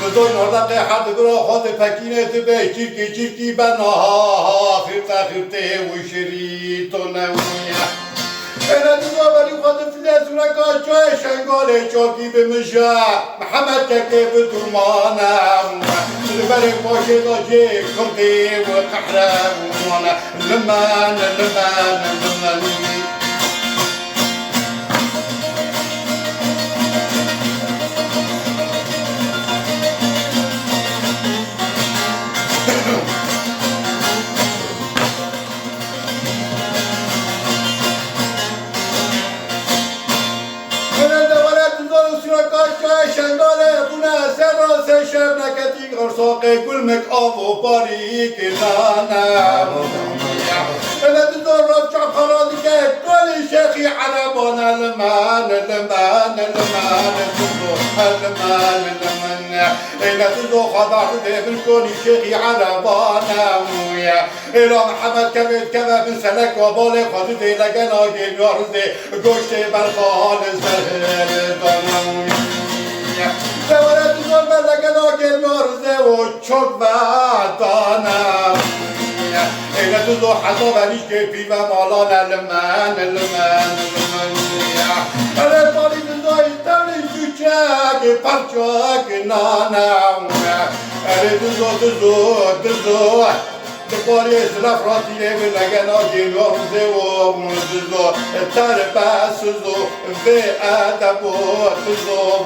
بدون orada que حد برا خود فکینه به چیرکی بناها فرته و شریط و نویه انا تزاوری خود فلسونه کاشای شنگاله چاکی به مجا محمد تکه به درمانم لبري باشه داجه کردی و قحرم لمن ساق گل آب و باریک نانم انا تدور رفع خراضي كل شيخي عربان المان انا تدور خضع في كل شيخي عربان ويا الى محمد كبد بن سلك وبالي خدت لقنا جيل يرزي قشتي بالخالص دورت زور بلگنا که مرزه و چوب و دانم اینه تو دو حتا ولیش که پی و مالان المن اره پالی دزای تنی چوچک پرچک نانم اره دزو دپاری اسلاف راتیه به لگنا گیلارزه و مززو تربسزو به ادب و تزو